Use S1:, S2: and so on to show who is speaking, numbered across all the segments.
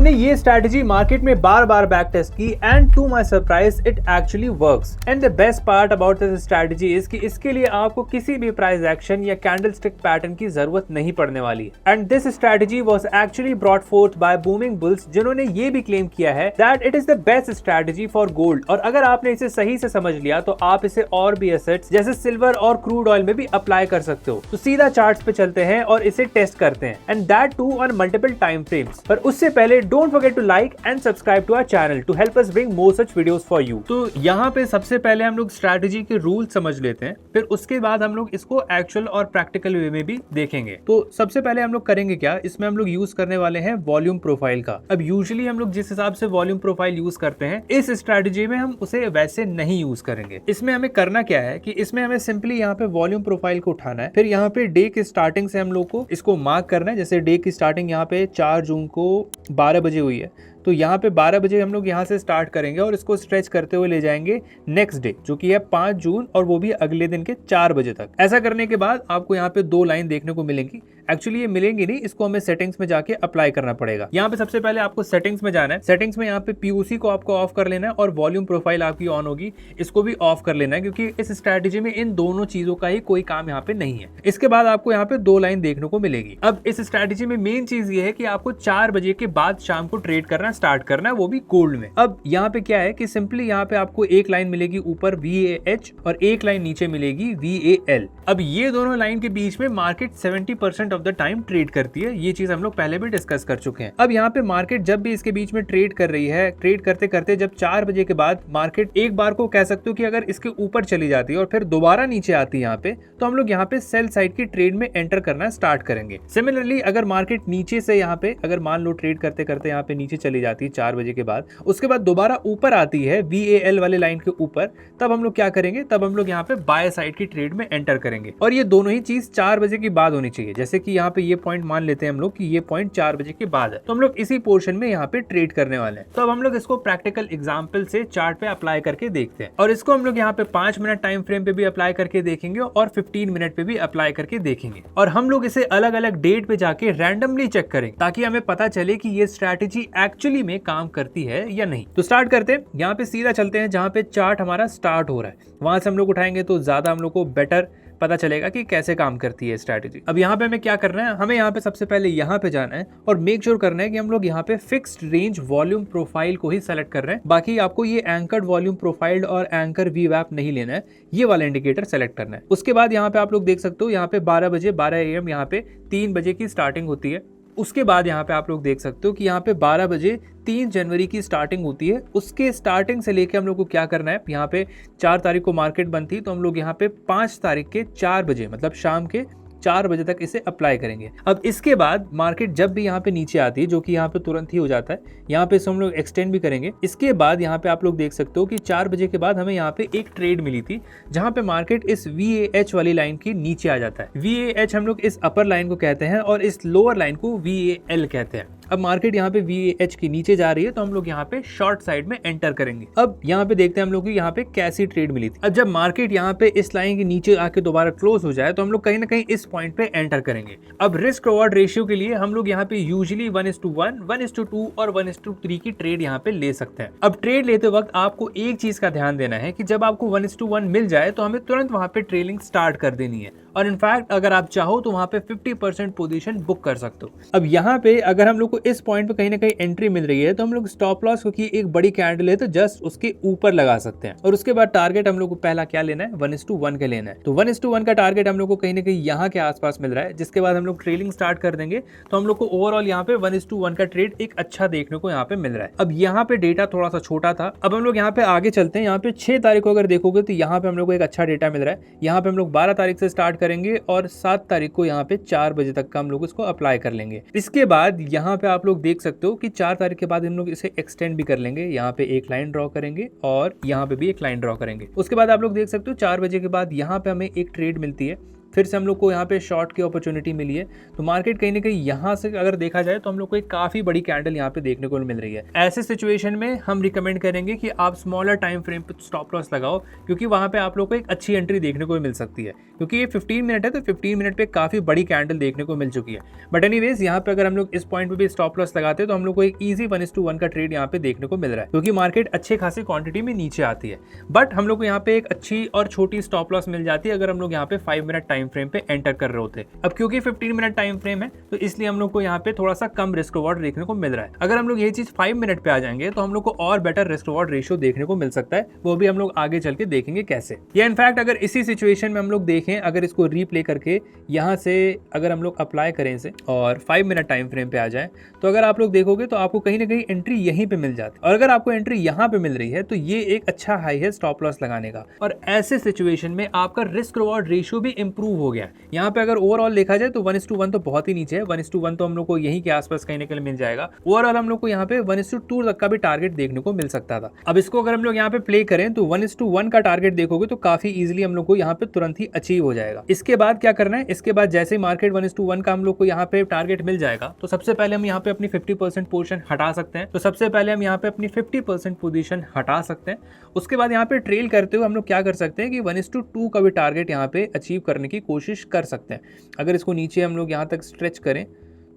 S1: हमने ये strategy market में बार बार बैक टेस्ट की and to my surprise it actually works. And the best part about this strategy is कि इसके लिए आपको किसी भी प्राइस एक्शन या कैंडलस्टिक पैटर्न की जरूरत नहीं पड़ने वाली। And this strategy was actually brought forth by booming bulls, जिन्होंने ये भी क्लेम किया है that it is the best strategy for gold. और अगर आपने इसे सही से समझ लिया तो आप इसे और भी एसेट्स जैसे सिल्वर और क्रूड ऑयल में भी अप्लाई कर सकते हो। तो सीधा चार्ट्स पे चलते हैं और इसे टेस्ट करते हैं, and that too on multiple time frames. पर उससे पहले don't forget to like and subscribe to our channel to help us bring more such videos for you. तो यहाँ पे सबसे पहले हम लोग स्ट्रैटेजी के रूल समझ लेते हैं, फिर उसके बाद हम लोग इसको एक्चुअल और प्रैक्टिकल वे में भी देखेंगे। तो सबसे पहले हम लोग करेंगे क्या, इसमें हम लोग यूज करने वाले हैं वॉल्यूम प्रोफाइल का। अब यूजुअली हम लोग जिस हिसाब से वॉल्यूम प्रोफाइल यूज करते हैं, इस स्ट्रैटेजी में हम उसे वैसे नहीं यूज करेंगे। इसमें हमें करना क्या है कि इसमें हमें सिंपली यहाँ पे वॉल्यूम प्रोफाइल को उठाना है, फिर यहाँ पे डे की स्टार्टिंग से हम लोग को इसको मार्क करना है। जैसे डे की स्टार्टिंग यहाँ पे 4 जून को 12 बजे हुई है, तो यहाँ पे 12 बजे हम लोग यहाँ से स्टार्ट करेंगे और इसको स्ट्रेच करते हुए ले जाएंगे नेक्स्ट डे जो कि है 5 जून, और वो भी अगले दिन के 4 बजे तक। ऐसा करने के बाद आपको यहाँ पे 2 लाइन देखने को मिलेंगी। एक्चुअली ये मिलेंगी नहीं, इसको हमें सेटिंग्स में जाके अप्लाई करना पड़ेगा। यहाँ पे सबसे पहले आपको सेटिंग्स में जाना है। सेटिंग्स में यहाँ पे पीओसी को आपको ऑफ कर लेना है और वॉल्यूम प्रोफाइल आपकी ऑन होगी, इसको भी ऑफ कर लेना है, क्योंकि इस स्ट्रैटेजी में इन दोनों चीजों का ही कोई काम यहाँ पे नहीं है। इसके बाद आपको यहाँ पे 2 लाइन देखने को मिलेगी। अब इस स्ट्रैटेजी में मेन चीज ये है कि आपको 4 बजे के बाद शाम को ट्रेड करना स्टार्ट करना है, वो भी गोल्ड में। अब यहाँ पे क्या है कि सिंपली यहाँ पे आपको एक लाइन मिलेगी ऊपर VAH और एक लाइन नीचे मिलेगी VAL। अब ये दोनों लाइन के बीच में market 70% of the time trade करती है। ये चीज हम लोग पहले भी डिस्कस कर चुके हैं। अब यहाँ पे मार्केट जब भी इसके बीच में ट्रेड कर रही है, ट्रेड करते करते जब 4 बजे के बाद मार्केट एक बार को कह सकते हो कि अगर इसके ऊपर चली जाती है और फिर दोबारा नीचे आती है यहाँ पे, तो हम लोग यहाँ पे सेल साइड की ट्रेड में एंटर करना स्टार्ट करेंगे। सिमिलरली अगर मार्केट नीचे से यहाँ पे अगर मान लो ट्रेड करते करते यहाँ पे नीचे चली जाती है 4 बजे के बाद, उसके बाद दोबारा ऊपर आती है VAL वाले लाइन के ऊपर, तब हम लोग क्या करेंगे, तब हम लोग यहाँ पे बाय साइड की ट्रेड में एंटर करेंगे। और ये दोनों ही चीज 4 बजे के बाद होनी चाहिए। जैसे कि यहाँ पे ये पॉइंट मान लेते हैं हम लोग कि ये पॉइंट 4 बजे के बाद है, तो हम लोग इसी पोर्शन में यहाँ पे ट्रेड करने वाले हैं। तो अब हम लोग इसको प्रैक्टिकल एग्जांपल से चार्ट पे अप्लाई करके देखते हैं, और इसको हम लोग यहाँ पे 5 मिनट टाइम फ्रेम पे भी अप्लाई करके देखेंगे और 15 मिनट पे भी अप्लाई करके देखेंगे। और हम लोग इसे अलग अलग डेट पे जाके रैंडमली चेक करेंगे, ताकि हमें पता चले कि ये स्ट्रैटेजी एक्चुअली में काम करती है या नहीं। तो स्टार्ट करते हैं। यहाँ पे सीधा चलते हैं जहाँ पे चार्ट हमारा स्टार्ट हो रहा है, वहां से हम लोग उठाएंगे तो ज्यादा हम लोग को बेटर पता चलेगा कि कैसे काम करती है स्ट्रैटेजी। अब यहाँ पे हमें क्या करना है, हमें यहाँ पे सबसे पहले यहाँ पे जाना है और मेक श्योर करना है कि हम लोग यहाँ पे फिक्स्ड रेंज वॉल्यूम प्रोफाइल को ही सेलेक्ट कर रहे हैं। बाकी आपको ये एंकर्ड वॉल्यूम प्रोफाइल और एंकर VWAP नहीं लेना है, ये वाला इंडिकेटर सेलेक्ट करना है। उसके बाद यहाँ पे आप लोग देख सकते हो, यहाँ पे 12 बजे 12 AM यहाँ पे 3 बजे की स्टार्टिंग होती है। उसके बाद यहाँ पे आप लोग देख सकते हो कि यहाँ पे 12 बजे 3 जनवरी की स्टार्टिंग होती है। उसके स्टार्टिंग से लेके हम लोग को क्या करना है, यहाँ पे 4 तारीख को मार्केट बंद थी, तो हम लोग यहाँ पे 5 तारीख के 4 बजे मतलब शाम के 4 बजे तक इसे अप्लाई करेंगे। अब इसके बाद मार्केट जब भी यहाँ पे नीचे आती है, जो कि यहाँ पे तुरंत ही हो जाता है, यहाँ पे हम लोग एक्सटेंड भी करेंगे। इसके बाद यहाँ पे आप लोग देख सकते हो कि 4 बजे के बाद हमें यहाँ पे एक ट्रेड मिली थी, जहाँ पे मार्केट इस VAH वाली लाइन के नीचे आ जाता है। VAH हम लोग इस अपर लाइन को कहते हैं और इस लोअर लाइन को VAL कहते हैं। अब मार्केट यहाँ पे VAH की नीचे जा रही है, तो हम लोग यहाँ पे शॉर्ट साइड में एंटर करेंगे। अब यहाँ पे देखते हैं हम लोग कि यहाँ पे कैसी ट्रेड मिली थी। अब जब मार्केट यहाँ पे इस लाइन के नीचे आके दोबारा क्लोज हो जाए, तो हम लोग कहीं ना कहीं इस पॉइंट पे एंटर करेंगे। अब रिस्क रिवॉर्ड रेशियो के लिए हम लोग यहाँ पे यूजुअली 1:1, 1:2 और 1:3 की ट्रेड यहाँ पे ले सकते हैं। अब ट्रेड लेते वक्त आपको एक चीज का ध्यान देना है कि जब आपको 1:1 मिल जाए तो हमें तुरंत वहां पे ट्रेलिंग स्टार्ट कर देनी है, और इनफैक्ट अगर आप चाहो तो वहां पे 50% पोजीशन बुक कर सकते हो। अब यहाँ पे अगर हम लोग को इस पॉइंट पे कहीं ना कहीं एंट्री मिल रही है, तो हम लोग स्टॉप लॉस क्योंकि एक बड़ी कैंडल है तो जस्ट उसके ऊपर लगा सकते हैं। और उसके बाद टारगेट हम लोग को पहला क्या लेना है, 1:1 का लेना है। तो 1:1 का टारगेट हम लोग को कहीं ना कहीं यहाँ के आसपास मिल रहा है, जिसके बाद हम लोग ट्रेलिंग स्टार्ट कर देंगे। तो हम लोग को ओवरऑल यहाँ पे 1:1 का ट्रेड एक अच्छा देखने को यहाँ पे मिल रहा है। अब यहाँ पे डेटा थोड़ा सा छोटा था। अब हम लोग यहाँ पे आगे चलते हैं। यहाँ पे 6 तारीख को अगर देखोगे तो यहाँ पे हम लोग को एक अच्छा डेटा मिल रहा है। यहाँ पे हम लोग 12 तारीख से स्टार्ट करेंगे और 7 तारीख को यहाँ पे 4 बजे तक का हम लोग इसको अप्लाई कर लेंगे। इसके बाद यहाँ पे आप लोग देख सकते हो कि 4 तारीख के बाद हम लोग इसे एक्सटेंड भी कर लेंगे। यहाँ पे एक लाइन ड्रॉ करेंगे और यहाँ पे भी एक लाइन ड्रॉ करेंगे। उसके बाद आप लोग देख सकते हो 4 बजे के बाद यहाँ पे हमें एक ट्रेड मिलती है फिर से हम लोग को यहाँ पे शॉर्ट की अपॉर्चुनिटी मिली है। तो मार्केट कहीं ना कहीं यहाँ से अगर देखा जाए तो हम लोग को एक काफ़ी बड़ी कैंडल यहाँ पे देखने को मिल रही है। ऐसे सिचुएशन में हम रिकमेंड करेंगे कि आप स्मॉलर टाइम फ्रेम पे स्टॉप लॉस लगाओ, क्योंकि वहाँ पे आप लोग को एक अच्छी एंट्री देखने को मिल सकती है। क्योंकि ये 15 मिनट है तो 15 मिनट पे काफ़ी बड़ी कैंडल देखने को मिल चुकी है। बट एनीवेज यहाँ पे अगर हम लोग इस पॉइंट पे भी स्टॉप लॉस लगाते हैं तो हम लोग को एक ईजी 1:1 का ट्रेड यहाँ पे देखने को मिल रहा है, क्योंकि मार्केट अच्छे खासी क्वांटिटी में नीचे आती है। बट हम लोग को यहाँ पे एक अच्छी और छोटी स्टॉप लॉस मिल जाती है अगर हम लोग यहाँ पे 5 मिनट टाइम फ्रेम पे एंटर कर रहे होते। अब क्योंकि 15 मिनट टाइम फ्रेम है तो इसलिए हम लोग को यहाँ पे थोड़ा सा कम रिस्क रिवॉर्ड देखने को मिल रहा है। अगर हम लोग ये चीज 5 मिनट पे आ जाएंगे तो हम लोग को और बेटर रिस्क रिवॉर्ड रेशियो देखने को मिल सकता है, वो भी हम लोग आगे चल के देखेंगे कैसे। या इनफैक्ट अगर इसी सिचुएशन में हम लोग देखें, अगर इसको रीप्ले करके यहाँ से अगर हम लोग अप्लाई करें इसे और 5 मिनट टाइम फ्रेम पे आ जाए, तो अगर आप लोग देखोगे तो आपको कहीं ना कहीं एंट्री यहीं पे मिल जाती है। और अगर आपको एंट्री यहाँ पे मिल रही है तो ये एक अच्छा हाई है स्टॉप लॉस लगाने का। और ऐसे सिचुएशन में आपका रिस्क रिवॉर्ड रेशियो भी इंप्रूव हो गया। यहाँ पे अगर ओवरऑल देखा जाए तो 1:1 तो बहुत ही नीचे है, 1:1 तो हम लोग को यहीं के आसपास कहीं ना कहीं मिल जाएगा। ओवरऑल हम लोग को यहाँ पे 1:2 तक का भी टारगेट देखने को मिल सकता था। अब इसको अगर हम लोग यहाँ पे प्ले करें तो 1:1 का टारगेट देखोगे तो काफी इजीली हम लोग को यहाँ पे तुरंत ही अचीव हो जाएगा। इसके बाद क्या करना है, इसके बाद जैसे ही मार्केट 1:1 का हम लोग को यहाँ पे टारगेट मिल जाएगा तो सबसे पहले हम यहाँ पे अपनी 50% पोजीशन हटा सकते हैं। तो सबसे पहले हम यहाँ पे अपनी 50% पोजीशन हटा सकते हैं। उसके बाद यहाँ पे ट्रेल करते हुए हम लोग क्या कर सकते हैं कि 1:2 का भी टारगेट यहाँ पे अचीव करने की कोशिश कर सकते हैं। अगर इसको नीचे हम लोग यहाँ तक स्ट्रेच करें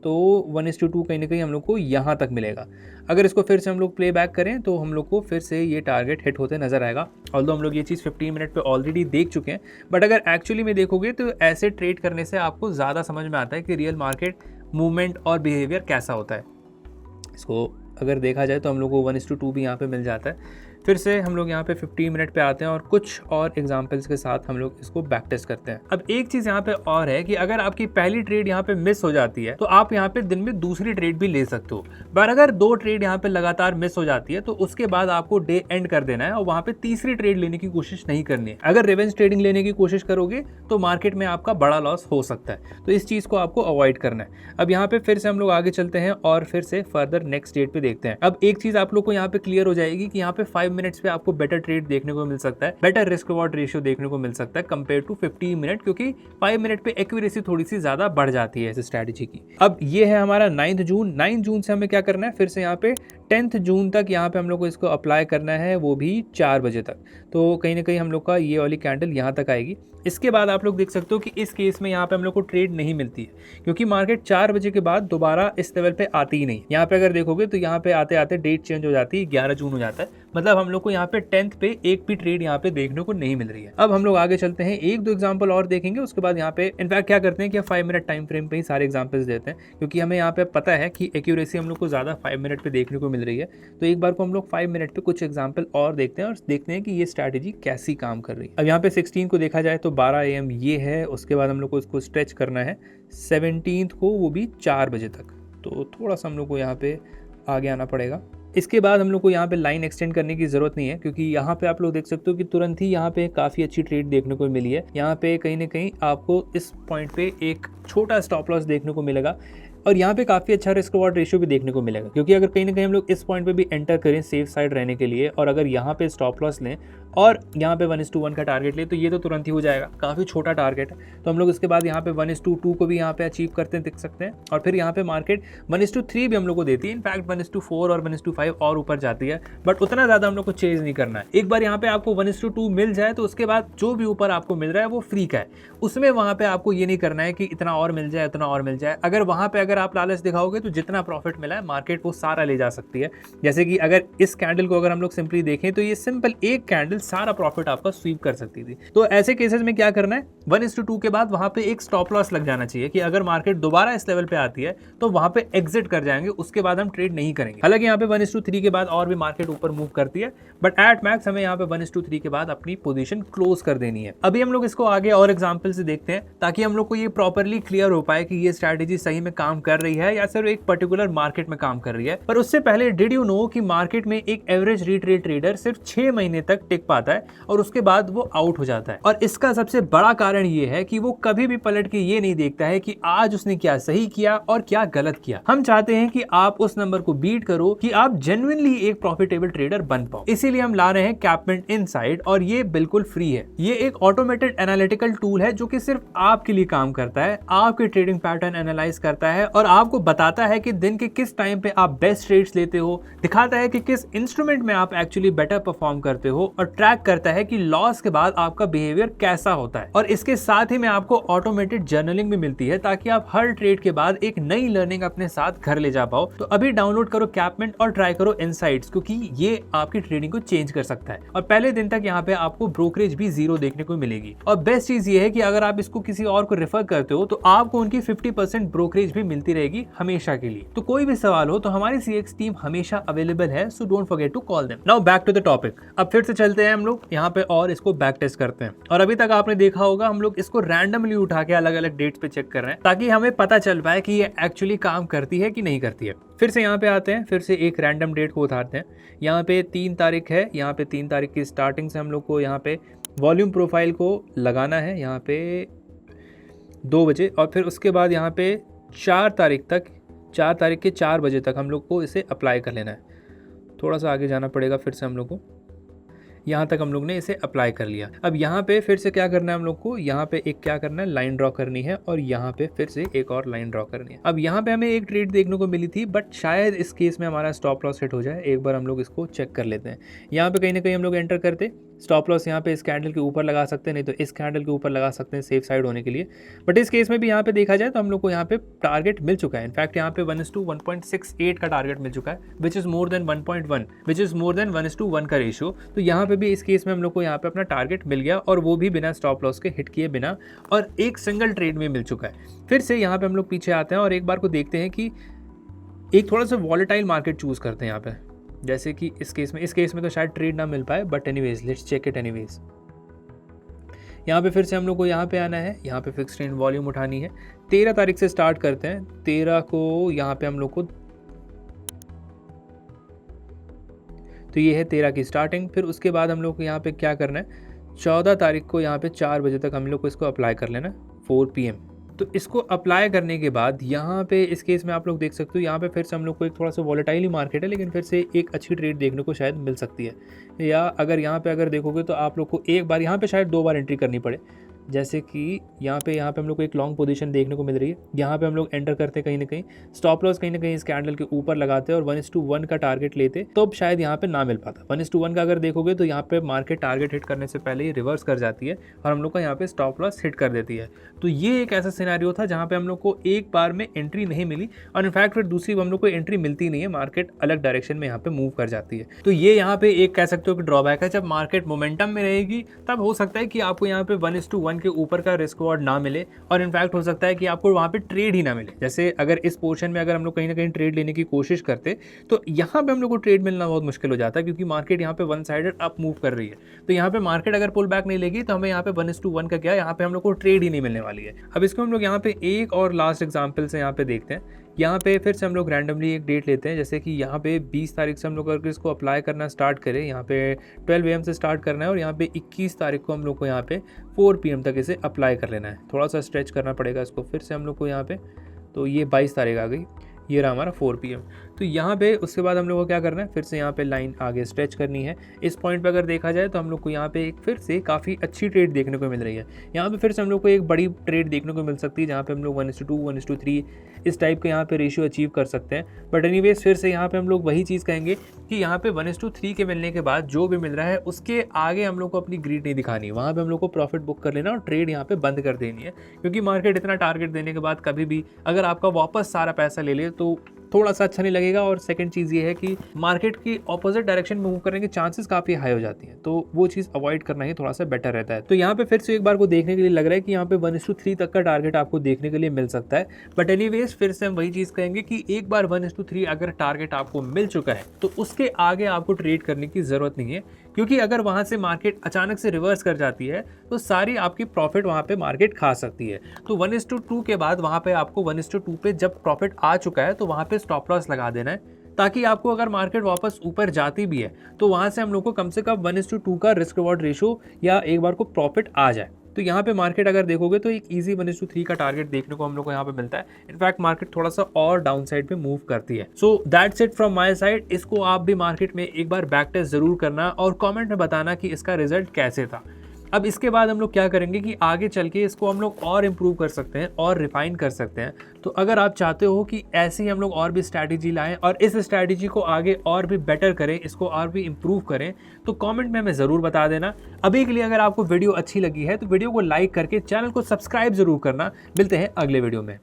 S1: तो 1:2 कहीं ना कहीं हम लोग को यहाँ तक मिलेगा। अगर इसको फिर से हम लोग प्ले बैक करें तो हम लोग को फिर से ये टारगेट हिट होते नजर आएगा। ऑल्दो हम लोग ये चीज़ 15 मिनट पे ऑलरेडी देख चुके हैं, बट अगर एक्चुअली में देखोगे तो ऐसे ट्रेड करने से आपको ज़्यादा समझ में आता है कि रियल मार्केट मूवमेंट और बिहेवियर कैसा होता है। इसको अगर देखा जाए तो हम लोग को 1:2 भी यहाँ पे मिल जाता है। फिर से हम लोग यहाँ पे 15 मिनट पे आते हैं और कुछ और एग्जांपल्स के साथ हम लोग इसको बैक टेस्ट करते हैं। अब एक चीज़ यहाँ पे और है कि अगर आपकी पहली ट्रेड यहाँ पे मिस हो जाती है तो आप यहाँ पे दिन में दूसरी ट्रेड भी ले सकते हो। पर अगर 2 ट्रेड यहाँ पे लगातार मिस हो जाती है तो उसके बाद आपको डे एंड कर देना है और वहाँ पे तीसरी ट्रेड लेने की कोशिश नहीं करनी है। अगर रिवेंज ट्रेडिंग लेने की कोशिश करोगे तो मार्केट में आपका बड़ा लॉस हो सकता है, तो इस चीज़ को आपको अवॉइड करना है। अब यहाँ पे फिर से हम लोग आगे चलते हैं और फिर से फर्दर नेक्स्ट डेट पे देखते हैं। अब एक चीज़ आप लोग को यहाँ पे क्लियर हो जाएगी कि यहाँ पे 5 मिनट्स पे आपको बेटर ट्रेड देखने को मिल सकता है, बेटर रिस्क रिवॉर्ड रेशियो देखने को मिल सकता है कंपेयर टू 15 मिनट, क्योंकि 5 मिनट पे एक्यूरेसी थोड़ी सी ज्यादा बढ़ जाती है इस स्ट्रैटेजी की। अब ये है हमारा 9 जून। 9 जून से हमें क्या करना है, फिर से यहाँ पे 10 जून तक यहाँ पे हम लोग को इसको अप्लाई करना है, वो भी 4 बजे तक। तो कहीं ना कहीं हम लोग का ये वाली कैंडल यहाँ तक आएगी। इसके बाद आप लोग देख सकते हो कि इस केस में यहाँ पे हम लोग को ट्रेड नहीं मिलती है, क्योंकि मार्केट 4 बजे के बाद दोबारा इस लेवल पे आती ही नहीं। यहाँ पे अगर देखोगे तो यहाँ पे आते आते डेट चेंज हो जाती है, 11 जून हो जाता है। मतलब हम लोग को यहाँ पे 10th पे एक भी ट्रेड यहाँ पे देखने को नहीं मिल रही है। अब हम लोग आगे चलते हैं, 1-2 एग्जांपल और देखेंगे। उसके बाद यहाँ पे इनफैक्ट क्या करते हैं कि 5 मिनट टाइम फ्रेम पे ही सारे एग्जांपल्स देते हैं, क्योंकि हमें यहाँ पे पता है कि एक्यूरेसी हम लोग को ज्यादा 5 मिनट पे देखने को मिल रही है। तो एक बार को हम लोग 5 मिनट पे कुछ एग्जांपल और देखते हैं और देखते हैं कि ये स्ट्रैटेजी कैसी काम कर रही है। अब यहाँ पे 16 को देखा जाए तो 12 AM ये है। उसके बाद हम लोग को इसको स्ट्रेच करना है 17 को, वो भी 4 बजे तक। तो थोड़ा सा हम लोग को यहाँ पे आगे आना पड़ेगा। इसके बाद हम लोग को यहाँ पे लाइन एक्सटेंड करने की जरूरत नहीं है, क्योंकि यहाँ पे आप लोग देख सकते हो कि तुरंत ही यहाँ पे काफ़ी अच्छी ट्रेड देखने को मिली है। यहाँ पे कहीं ना कहीं आपको इस पॉइंट पे एक छोटा स्टॉप लॉस देखने को मिलेगा और यहाँ पे काफ़ी अच्छा रिस्क रिवॉर्ड रेशियो भी देखने को मिलेगा, क्योंकि अगर कहीं ना कहीं हम लोग इस पॉइंट पे भी एंटर करें सेफ साइड रहने के लिए और अगर यहाँ पे स्टॉप लॉस लें और यहाँ पे 1:1 का टारगेट ले तो ये तो तुरंत ही हो जाएगा। काफ़ी छोटा टारगेट है, तो हम लोग इसके बाद यहाँ पे 1:2 को भी यहाँ पे अचीव करते देख सकते हैं। और फिर यहाँ पे मार्केट 1:3 भी हम लोग को देती है। इनफैक्ट 1:4 और 1:5 और ऊपर जाती है, बट उतना ज़्यादा हम लोग को चेज नहीं करना है। एक बार यहाँ पे आपको 1:2 मिल जाए तो उसके बाद जो भी ऊपर आपको मिल रहा है वो फ्री का है, उसमें वहाँ पे आपको ये नहीं करना है कि इतना और मिल जाए उतना और मिल जाए। अगर वहाँ पे अगर आप लालच दिखाओगे तो जितना प्रॉफिट मिला है मार्केट वो सारा ले जा सकती है। जैसे कि अगर इस कैंडल को अगर हम लोग सिंपली देखें तो ये सिंपल एक कैंडल सारा प्रॉफिट आपका स्वीप कर सकती थी। तो ऐसे केसेस में क्या करना है, 1:2 के बाद वहां पे एक स्टॉप लॉस लग जाना चाहिए कि अगर मार्केट दोबारा इस लेवल पे आती है तो वहां पे एग्जिट कर जाएंगे, उसके बाद हम ट्रेड नहीं करेंगे। हालांकि यहाँ पे 1:3 के बाद और भी मार्केट ऊपर मूव करती है, बट एट मैक्स हमें यहाँ पे 1:3 के बाद अपनी पोजीशन क्लोज कर देनी है। अभी हम लोग इसको आगे और एग्जांपल से देखते हैं ताकि हम लोग को ये प्रॉपरली क्लियर हो पाए कि ये स्ट्रैटेजी सही में काम कर रही है या सिर्फ एक पर्टिकुलर मार्केट में काम कर रही है। पर उससे पहले डिड यू नो कि मार्केट में एक एवरेज रिटेल ट्रेडर सिर्फ 6 महीने तक टिक पाता है और उसके बाद वो आउट हो जाता है। और इसका सबसे बड़ा कारण ये है कि वो कभी भी पलट के ये नहीं देखता है कि आज उसने क्या सही किया और क्या गलत किया। हम चाहते हैं कि आप उस नंबर को बीट करो कि आप जेन्युइनली एक प्रॉफिटेबल ट्रेडर बन पाओ। इसीलिए हम ला रहे हैं कैपमिंट इनसाइड और ये बिल्कुल फ्री है। ये एक ऑटोमेटेड एनालिटिकल टूल है जो कि सिर्फ आपके लिए काम करता है, आपके ट्रेडिंग पैटर्न एनालाइज करता है और आपको बताता है कि दिन के किस टाइम पे आप बेस्ट ट्रेड्स लेते हो, दिखाता है कि किस इंस्ट्रूमेंट में आप एक्चुअली बेटर परफॉर्म करते हो और ट्रैक करता है कि लॉस के बाद आपका बिहेवियर कैसा होता है। और इसके साथ ही में आपको ऑटोमेटेड जर्नलिंग भी मिलती है ताकि आप हर ट्रेड के बाद एक नई लर्निंग अपने साथ घर ले जा पाओ। तो अभी डाउनलोड करो कैपमिंट और ट्राई करो इनसाइट्स, क्योंकि ये आपकी ट्रेडिंग को चेंज कर सकता है। और पहले दिन तक यहाँ पे आपको ब्रोकरेज भी 0 देखने को मिलेगी। और बेस्ट चीज ये है कि अगर आप इसको किसी और को रेफर करते हो तो आपको उनकी 50% ब्रोकरेज भी मिलती रहेगी हमेशा के लिए। तो कोई भी सवाल हो तो हमारी CX टीम हमेशा अवेलेबल है, so don't forget to call them. Now back to the topic. अब फिर से चलते हैं हम लोग यहाँ पे और इसको बैक टेस्ट करते हैं। और अभी तक आपने देखा होगा हम लोग इसको रैंडमली उठा के अलग अलग डेट्स पे चेक कर रहे हैं ताकि हमें पता चल पाए कि ये एक्चुअली काम करती है कि नहीं करती है। फिर से यहाँ पे आते हैं, फिर से एक रैंडम डेट को उठाते हैं। यहाँ पे 3 तारीख है, यहाँ पे 3 तारीख की स्टार्टिंग से हम लोग को यहाँ पे वॉल्यूम प्रोफाइल को लगाना है यहाँ पे 2 बजे और फिर उसके बाद यहाँ पे 4 तारीख के 4 बजे तक हम लोग को इसे अप्लाई कर लेना है। थोड़ा सा आगे जाना पड़ेगा, फिर से हम लोग को यहाँ तक हम लोग ने इसे अप्लाई कर लिया। अब यहाँ पे फिर से क्या करना है हम लोग को, यहाँ पे एक क्या करना है, लाइन ड्रॉ करनी है और यहाँ पे फिर से एक और लाइन ड्रॉ करनी है। अब यहाँ पे हमें एक ट्रेड देखने को मिली थी, बट शायद इस केस में हमारा स्टॉप लॉस हिट हो जाए। एक बार हम लोग इसको चेक कर लेते हैं। यहाँ पे कहीं ना कहीं हम लोग एंटर करते, स्टॉप लॉस यहाँ पे इस कैंडल के ऊपर लगा सकते हैं, नहीं तो इस कैंडल के ऊपर लगा सकते हैं सेफ साइड होने के लिए। बट इस केस में भी यहाँ पे देखा जाए तो हम लोग को यहाँ पे टारगेट मिल चुका है। इनफैक्ट यहाँ पे 1:1.68 का टारगेट मिल चुका है, which is more than 1.1, which is more than 1:1 का रेशियो। तो यहाँ पे भी इस केस में हम लोग को यहाँ पे अपना टारगेट मिल गया और वो भी बिना स्टॉप लॉस के हिट किए बिना, और एक सिंगल ट्रेड में मिल चुका है। फिर से यहाँ पे हम लोग पीछे आते हैं और एक बार को देखते हैं कि एक थोड़ा सा वॉलेटाइल मार्केट चूज करते हैं यहाँ पे। जैसे कि इस केस में तो शायद ट्रेड ना मिल पाए, but anyways let's check it anyways. यहाँ पे फिर से हम लोग को यहाँ पे आना है, यहाँ पे फिक्स ट्रेंड वॉल्यूम उठानी है। 13 तारीख से स्टार्ट करते हैं। 13 को यहाँ पे हम लोग को, तो ये है 13 की स्टार्टिंग। फिर उसके बाद हम लोग को यहाँ पे क्या करना है, 14 तारीख को यहाँ पे 4 बजे तक हम लोग को इसको अप्लाई कर लेना, 4 PM। तो इसको अप्लाई करने के बाद यहाँ पे इस केस में आप लोग देख सकते हो, यहाँ पे फिर से हम लोग को एक थोड़ा सा वॉलेटाइल मार्केट है, लेकिन फिर से एक अच्छी ट्रेड देखने को शायद मिल सकती है। या अगर यहाँ पे अगर देखोगे तो आप लोग को एक बार यहाँ पे शायद 2 बार एंट्री करनी पड़े। जैसे कि यहाँ पे हम लोग को एक लॉन्ग पोजीशन देखने को मिल रही है। यहाँ पे हम लोग एंटर करते कहीं ना कहीं, स्टॉप लॉस कहीं ना कहीं इस कैंडल के ऊपर लगाते और 1:1 का टारगेट लेते, तो शायद यहाँ पे ना मिल पाता। 1:1 का अगर देखोगे तो यहाँ पे मार्केट टारगेट हिट करने से पहले ही रिवर्स कर जाती है और हम लोग का यहाँ पे स्टॉप लॉस हिट कर देती है। तो ये एक ऐसा सिनेरियो था जहाँ पे हम लोग को एक बार में एंट्री नहीं मिली और इनफैक्ट फिर दूसरी हम लोग को एंट्री मिलती नहीं है, मार्केट अलग डायरेक्शन में यहाँ पे मूव कर जाती है। तो ये यहाँ पे एक कह सकते हो कि ड्रॉबैक है। जब मार्केट मोमेंटम में रहेगी तब हो सकता है कि आपको यहाँ पे 1:1 के ऊपर का रिस्क रिवॉर्ड ना मिले और इनफैक्ट हो सकता है कि आपको वहाँ पे ट्रेड ही ना मिले। जैसे अगर इस पोर्शन में अगर हम लोग कहीं ना कहीं ट्रेड लेने की कोशिश करते तो यहाँ पे हम लोग को ट्रेड मिलना बहुत मुश्किल हो जाता है, क्योंकि मार्केट यहाँ पे वन साइडेड अप मूव कर रही है। तो यहाँ पे मार्केट अगर पुल बैक नहीं लेगी तो हमें यहाँ पे 1:1 का क्या, यहाँ पे हम लोग को ट्रेड ही नहीं मिलने वाली है। अब इसको हम लोग यहाँ पे एक और लास्ट एग्जाम्पल से यहाँ पे देखते हैं। यहाँ पे फिर से हम लोग रैंडमली एक डेट लेते हैं, जैसे कि यहाँ पे 20 तारीख से हम लोग अगर इसको अप्लाई करना स्टार्ट करें, यहाँ पे 12 AM से स्टार्ट करना है और यहाँ पे 21 तारीख को हम लोग को यहाँ पे 4 PM तक इसे अप्लाई कर लेना है। थोड़ा सा स्ट्रेच करना पड़ेगा इसको फिर से हम लोग को यहाँ पे। तो ये 22 तारीख आ गई, ये रहा हमारा 4 PM। तो यहाँ पे उसके बाद हम लोग को क्या करना है, फिर से यहाँ पे लाइन आगे स्ट्रेच करनी है। इस पॉइंट पे अगर देखा जाए तो हम लोग को यहाँ पे एक फिर से काफ़ी अच्छी ट्रेड देखने को मिल रही है। यहाँ पे फिर से हम लोग को एक बड़ी ट्रेड देखने को मिल सकती है, जहाँ पे हम लोग 1:2, 1:3 इस टाइप के यहाँ पे रेशियो अचीव कर सकते हैं। बट एनीवेज फिर से यहाँ पे हम लोग वही चीज़ कहेंगे कि यहाँ पे 1:3 के मिलने के बाद जो भी मिल रहा है उसके आगे हम लोग को अपनी ग्रीड नहीं दिखानी है, वहाँ पे हम लोग को प्रॉफिट बुक कर लेना और ट्रेड यहाँ पे बंद कर देनी है। क्योंकि मार्केट इतना टारगेट देने के बाद कभी भी अगर आपका वापस सारा पैसा ले ले तो थोड़ा सा अच्छा नहीं लगेगा। और सेकंड चीज़ ये है कि मार्केट की ऑपोजिट डायरेक्शन में मूव करने के चांसेस काफ़ी हाई हो जाती हैं, तो वो चीज़ अवॉइड करना ही थोड़ा सा बेटर रहता है। तो यहाँ पे फिर से एक बार को देखने के लिए लग रहा है कि यहाँ पे 1:3 तक का टारगेट आपको देखने के लिए मिल सकता है। बट एनीवेज फिर से हम वही चीज़ कहेंगे कि एक बार 1:3 अगर टारगेट आपको मिल चुका है तो उसके आगे आपको ट्रेड करने की ज़रूरत नहीं है, क्योंकि अगर वहाँ से मार्केट अचानक से रिवर्स कर जाती है तो सारी आपकी प्रॉफिट वहाँ पे मार्केट खा सकती है। तो 1:2 के बाद वहाँ पे आपको 1:2 पे जब प्रॉफिट आ चुका है तो वहाँ पे स्टॉप लॉस लगा देना है। ताकि आपको अगर मार्केट वापस ऊपर जाती भी है तो वहां से हम लोग को कम से कम 1:2 का रिस्क रिवॉर्ड रेशो या एक बार को प्रॉफिट आ जाए। तो यहाँ पे मार्केट अगर देखोगे तो एक इजी 1:3 का टारगेट देखने को हम लोग को यहाँ पे मिलता है। इनफैक्ट मार्केट थोड़ा सा और डाउन साइड पे मूव करती है। So that's it from my side. इसको आप भी मार्केट में एक बार बैक टेस्ट जरूर करना और कमेंट में बताना कि इसका रिजल्ट कैसे था। अब इसके बाद हम लोग क्या करेंगे कि आगे चल के इसको हम लोग और इम्प्रूव कर सकते हैं और रिफाइन कर सकते हैं। तो अगर आप चाहते हो कि ऐसी हम लोग और भी स्ट्रैटेजी लाएं और इस स्ट्रैटेजी को आगे और भी बेटर करें, इसको और भी इम्प्रूव करें, तो कमेंट में हमें ज़रूर बता देना। अभी के लिए अगर आपको वीडियो अच्छी लगी है तो वीडियो को लाइक करके चैनल को सब्सक्राइब जरूर करना। मिलते हैं अगले वीडियो में।